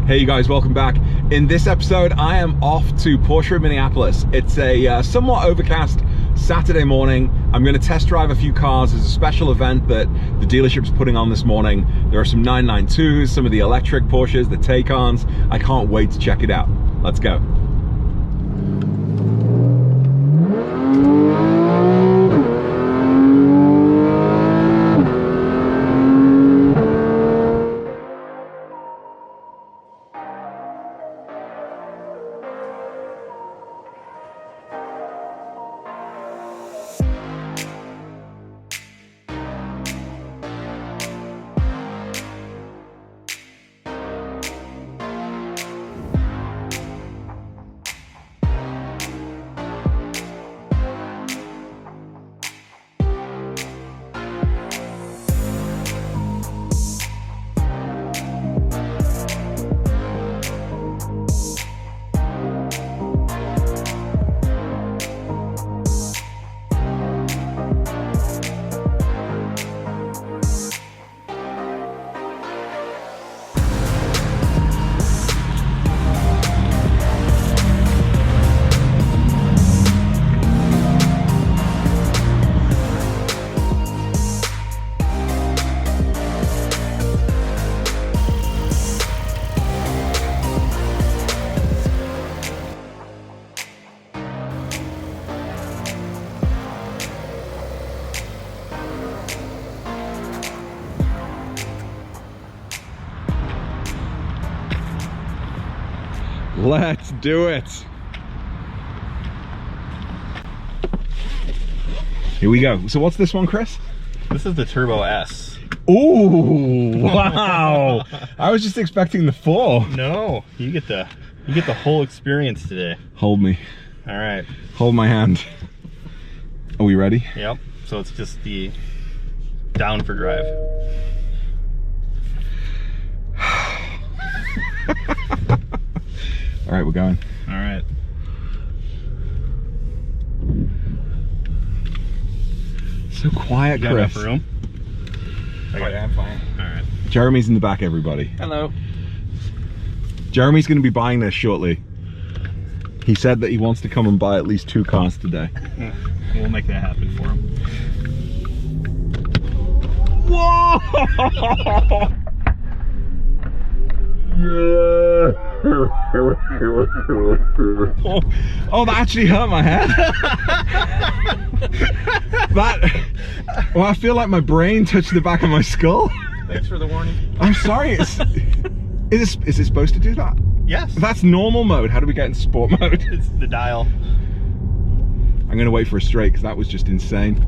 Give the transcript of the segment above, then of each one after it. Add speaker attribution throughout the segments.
Speaker 1: Hey you guys, welcome back. In this episode, I am off to Porsche Minneapolis. It's a somewhat overcast Saturday morning. I'm going to test drive a few cars. There's a special event that the dealership's putting on this morning. There are some 992s, some of the electric Porsches, the Taycans. I can't wait to check it out. Let's go. Let's do it. Here we go. So what's this one, Chris?
Speaker 2: This is the Turbo S.
Speaker 1: Ooh, wow. I was just expecting the 4.
Speaker 2: No, you get the whole experience today.
Speaker 1: Hold me.
Speaker 2: All right.
Speaker 1: Hold my hand. Are we ready?
Speaker 2: Yep. So it's just the down for drive.
Speaker 1: All right, we're going.
Speaker 2: All right.
Speaker 1: So quiet,
Speaker 2: You got
Speaker 1: Chris.
Speaker 2: enough room?
Speaker 1: Okay, I'm fine.
Speaker 2: All right.
Speaker 1: Jeremy's in the back, everybody.
Speaker 2: Hello.
Speaker 1: Jeremy's going to be buying this shortly. He said that he wants to come and buy at least 2 cars today.
Speaker 2: We'll make that happen for him.
Speaker 1: Whoa! Oh, that actually hurt my head. Well, I feel like my brain touched the back of my skull.
Speaker 2: Thanks for the warning.
Speaker 1: I'm sorry. Is it supposed to do that?
Speaker 2: Yes.
Speaker 1: That's normal mode. How do we get into sport mode?
Speaker 2: It's the dial.
Speaker 1: I'm gonna wait for a straight because that was just insane.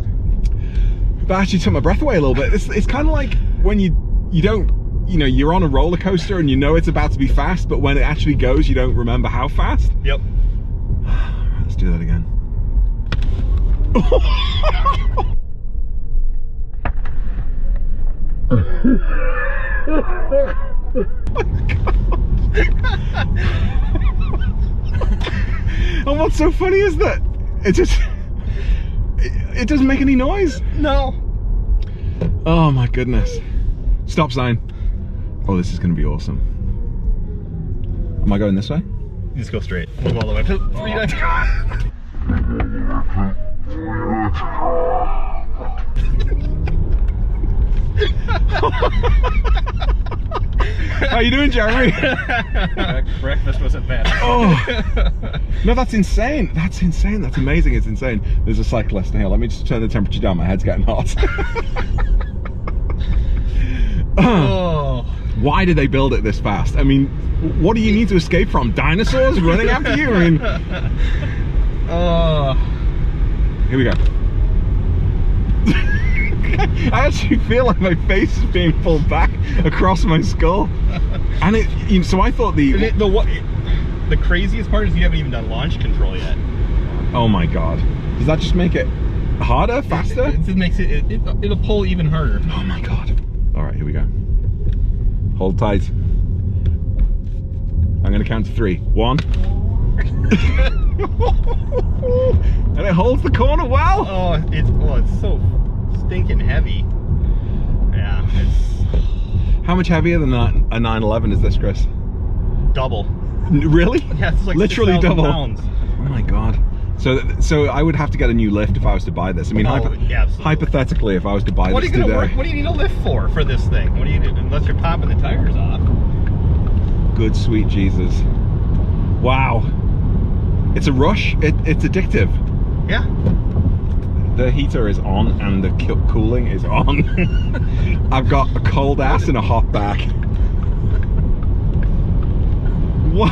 Speaker 1: That actually took my breath away a little bit. It's kind of like when you don't, you know, you're on a roller coaster and you know it's about to be fast, but when it actually goes, you don't remember how fast.
Speaker 2: Yep.
Speaker 1: Let's do that again. And what's so funny is that it doesn't make any noise.
Speaker 2: No.
Speaker 1: Oh my goodness. Stop sign. Oh, this is going to be awesome. Am I going this way?
Speaker 2: You just go straight. We'll go all the way.
Speaker 1: How you doing, Jeremy?
Speaker 2: Breakfast wasn't bad.
Speaker 1: Oh no, that's insane. That's insane. That's amazing. It's insane. There's a cyclist here. Let me just turn the temperature down. My head's getting hot.
Speaker 2: Oh.
Speaker 1: Why did they build it this fast? I mean, what do you need to escape from? Dinosaurs running after you? I mean,
Speaker 2: oh.
Speaker 1: Here we go. I actually feel like my face is being pulled back across my skull, and so I thought
Speaker 2: the craziest part is you haven't even done launch control yet.
Speaker 1: Oh my god! Does that just make it harder, faster?
Speaker 2: It makes it'll pull even harder.
Speaker 1: Oh my god! All right, here we go. Hold tight. I'm gonna count to 3. 1. And it holds the corner well.
Speaker 2: Oh, it's so stinking heavy. Yeah, it's...
Speaker 1: How much heavier than a 911 is this, Chris?
Speaker 2: double.
Speaker 1: Really?
Speaker 2: Yeah, it's like
Speaker 1: literally
Speaker 2: 6,000
Speaker 1: double.
Speaker 2: pounds.
Speaker 1: Oh my god. So I would have to get a new lift if I was to buy this. I mean, hypothetically, if I was to buy this today.
Speaker 2: What do you need a lift for this thing? What do you do unless you're popping the tires off?
Speaker 1: Good sweet Jesus. Wow. It's a rush. It's addictive.
Speaker 2: Yeah.
Speaker 1: The heater is on and the cooling is on. I've got a cold ass and a hot back. What?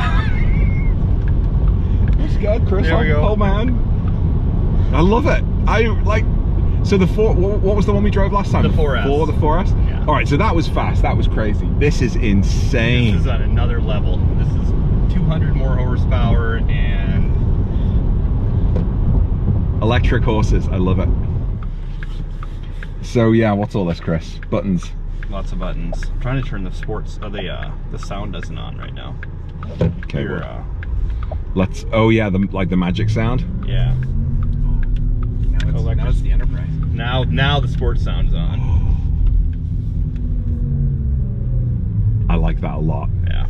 Speaker 1: You're scared, Chris.
Speaker 2: There we go.
Speaker 1: Oh man. I love it. So the what was the one we drove last time?
Speaker 2: The 4S.
Speaker 1: The 4S?
Speaker 2: Yeah.
Speaker 1: All right, so that was fast. That was crazy. This is insane.
Speaker 2: This is on another level. This is 200 more horsepower and
Speaker 1: electric horses. I love it. So yeah, what's all this, Chris? Buttons.
Speaker 2: lots of buttons. I'm trying to turn the sports. The sound isn't on right now.
Speaker 1: Okay. Let's. Oh yeah, the magic sound.
Speaker 2: Yeah.
Speaker 3: Now it's the Enterprise.
Speaker 2: Now the sports sound's on.
Speaker 1: I like that a lot.
Speaker 2: Yeah.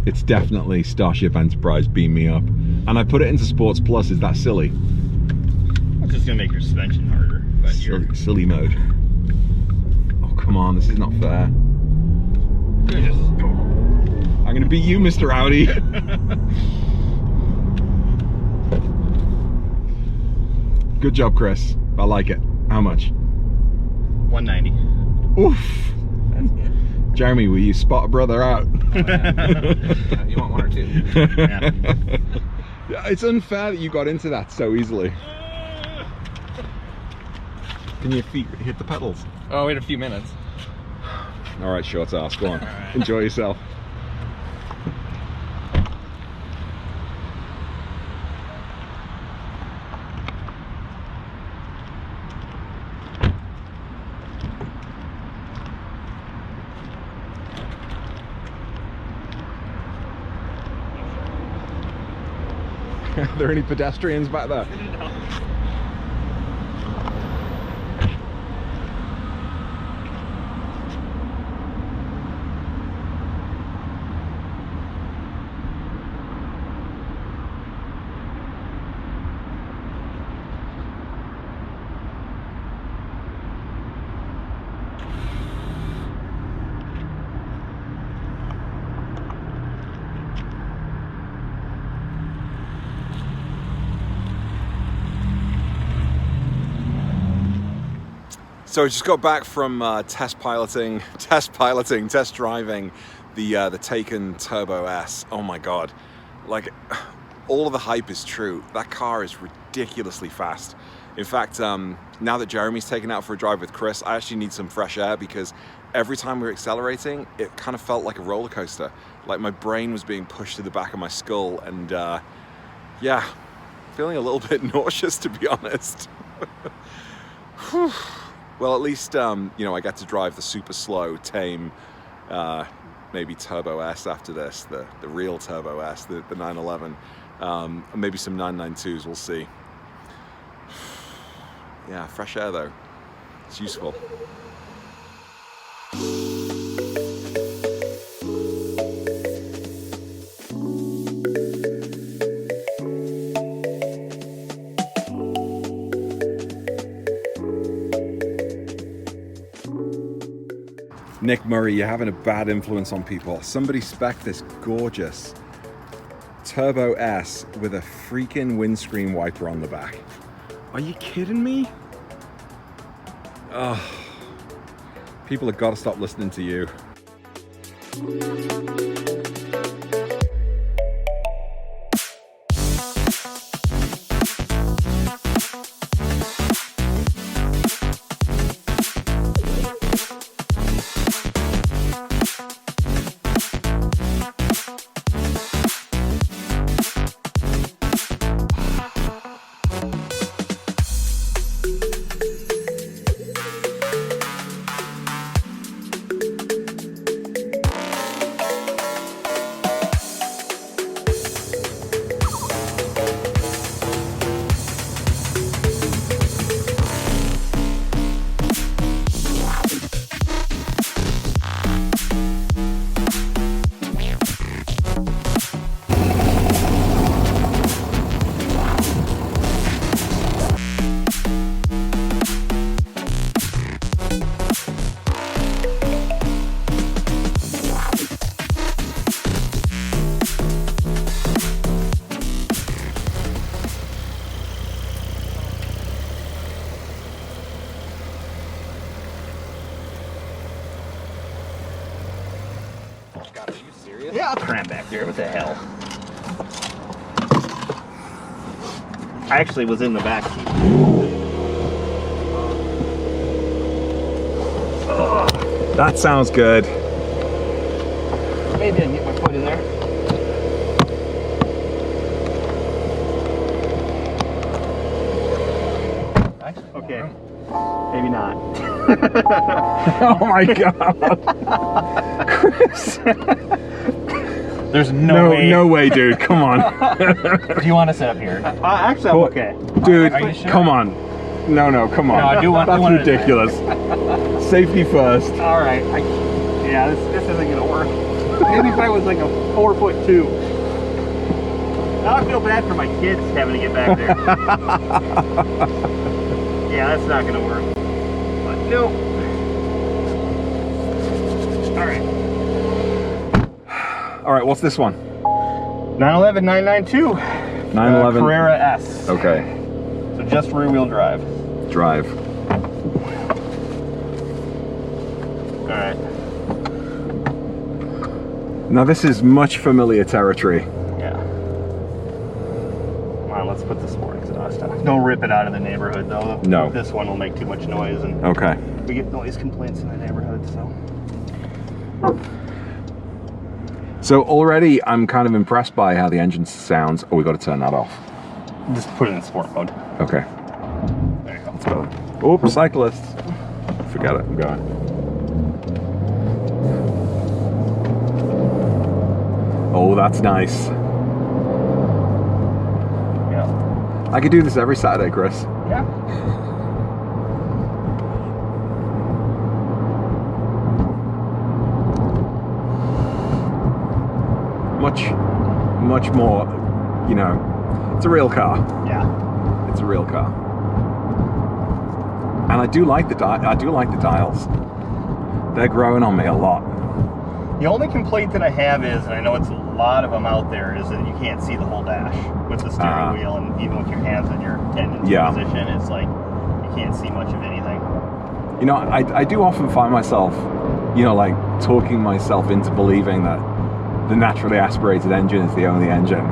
Speaker 1: It's definitely Starship Enterprise beam me up. And I put it into Sports Plus. Is that silly?
Speaker 2: It's just gonna make your suspension harder. But
Speaker 1: Silly mode. Oh come on, this is not fair. I'm gonna beat you, Mr. Audi. Good job, Chris. I like it. How much?
Speaker 2: 190.
Speaker 1: Oof. Jeremy, will you spot a brother out?
Speaker 3: You want one or two?
Speaker 2: Yeah.
Speaker 1: Yeah, it's unfair that you got into that so easily. Can your feet hit the pedals?
Speaker 3: Oh, wait a few minutes.
Speaker 1: All right, short ass. Go on.
Speaker 3: right.
Speaker 1: Enjoy yourself. Are there any pedestrians back there?
Speaker 2: No.
Speaker 1: So I just got back from test driving the Taycan Turbo S. Oh my god, like all of the hype is true. That car is ridiculously fast. In fact, now that Jeremy's taken out for a drive with Chris, I actually need some fresh air because every time we were accelerating, it kind of felt like a roller coaster. Like my brain was being pushed to the back of my skull, and yeah, feeling a little bit nauseous, to be honest. Well, at least, you know, I get to drive the super slow, tame, maybe Turbo S after this, the real Turbo S, the 911, and maybe some 992s, we'll see. Yeah, fresh air though, it's useful. Nick Murray, you're having a bad influence on people. Somebody spec this gorgeous Turbo S with a freaking windscreen wiper on the back. Are you kidding me? Oh, people have got to stop listening to you.
Speaker 3: God, are you serious?
Speaker 2: Yeah, I'll cram back there. What the hell? I actually was in the back seat.
Speaker 1: That sounds good.
Speaker 2: Maybe I can get my foot in there. Okay, maybe not.
Speaker 1: Oh my God. Chris.
Speaker 2: There's no way.
Speaker 1: No way, dude. Come on.
Speaker 2: Do you want to sit up here? Actually, I'm okay.
Speaker 1: Dude,
Speaker 2: Are you sure?
Speaker 1: come on. No, come on.
Speaker 2: No, I do want.
Speaker 1: That's ridiculous. Safety first.
Speaker 2: All right. Yeah, this isn't gonna work. Maybe if I was like a 4'2". Now I feel bad for my kids having to get back there. Yeah, that's not gonna work. But no.
Speaker 1: All right, what's this one?
Speaker 2: 911 992.
Speaker 1: 911
Speaker 2: Carrera S.
Speaker 1: Okay.
Speaker 2: So just rear wheel drive.
Speaker 1: Drive.
Speaker 2: All right.
Speaker 1: Now this is much familiar territory.
Speaker 2: Yeah. Come on, let's put the sport exhaust on. Don't rip it out of the neighborhood though.
Speaker 1: No.
Speaker 2: This one will make too much noise, and
Speaker 1: Okay.
Speaker 2: we get noise complaints in the neighborhood, so.
Speaker 1: So already I'm kind of impressed by how the engine sounds. Oh, we got to turn that off.
Speaker 2: Just put it in sport mode.
Speaker 1: Okay.
Speaker 2: There you go.
Speaker 1: Oops, cyclists. Forget it, I'm going. Oh, that's nice.
Speaker 2: Yeah.
Speaker 1: I could do this every Saturday, Chris.
Speaker 2: Yeah.
Speaker 1: Much more, you know, it's a real car.
Speaker 2: Yeah.
Speaker 1: It's a real car. And I do like the dials. They're growing on me a lot.
Speaker 2: The only complaint that I have is, and I know it's a lot of them out there, is that you can't see the whole dash with the steering wheel, and even with your hands in your tendency position, it's like you can't see much of anything.
Speaker 1: You know, I do often find myself, you know, like talking myself into believing that the naturally aspirated engine is the only engine.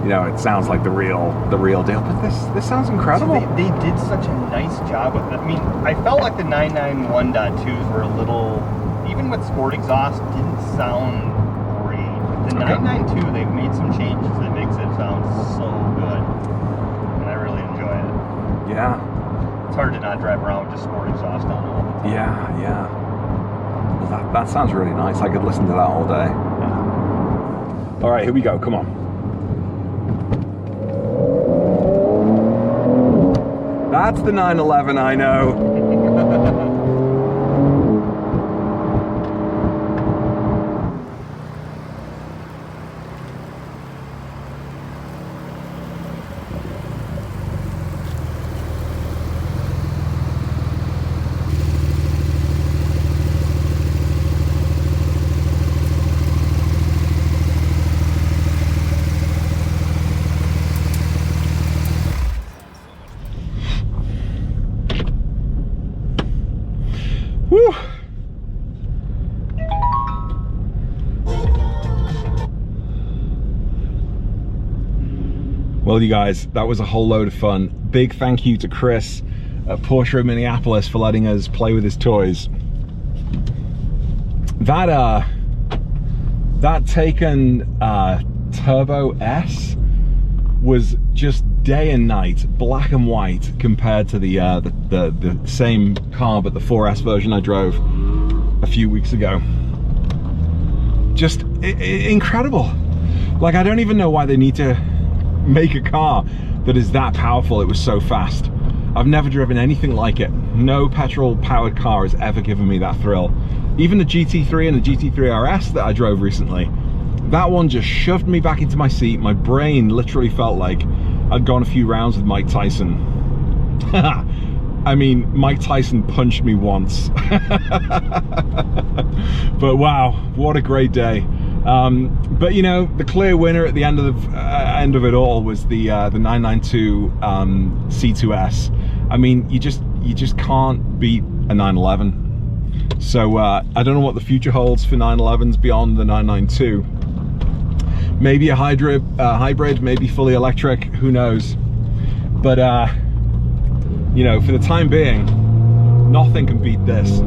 Speaker 1: You know, it sounds like the real deal, but this sounds incredible.
Speaker 2: So they did such a nice job with it. I mean, I felt like the 991.2s were a little, even with sport exhaust, didn't sound great. The 992, they've made some changes that makes it sound so good, and I really enjoy it.
Speaker 1: Yeah.
Speaker 2: It's hard to not drive around with just sport exhaust on all the time.
Speaker 1: Yeah. Well, that sounds really nice. I could listen to that all day.
Speaker 2: Yeah.
Speaker 1: All right, here we go. Come on. That's the 911, I know. Woo! Well, you guys, that was a whole load of fun. Big thank you to Chris at Porsche Minneapolis for letting us play with his toys. That Taycan Turbo S was just day and night, black and white, compared to the same car, but the 4S version I drove a few weeks ago. Just incredible. Like, I don't even know why they need to make a car that is that powerful. It was so fast. I've never driven anything like it. No petrol powered car has ever given me that thrill. Even the GT3 and the GT3 RS that I drove recently, that one just shoved me back into my seat. My brain literally felt like I'd gone a few rounds with Mike Tyson. I mean, Mike Tyson punched me once. But wow, what a great day. But you know, the clear winner at the end of it all was the 992 C2S. I mean, you just can't beat a 911. So I don't know what the future holds for 911s beyond the 992. Maybe a hybrid, maybe fully electric, who knows. But you know, for the time being, nothing can beat this.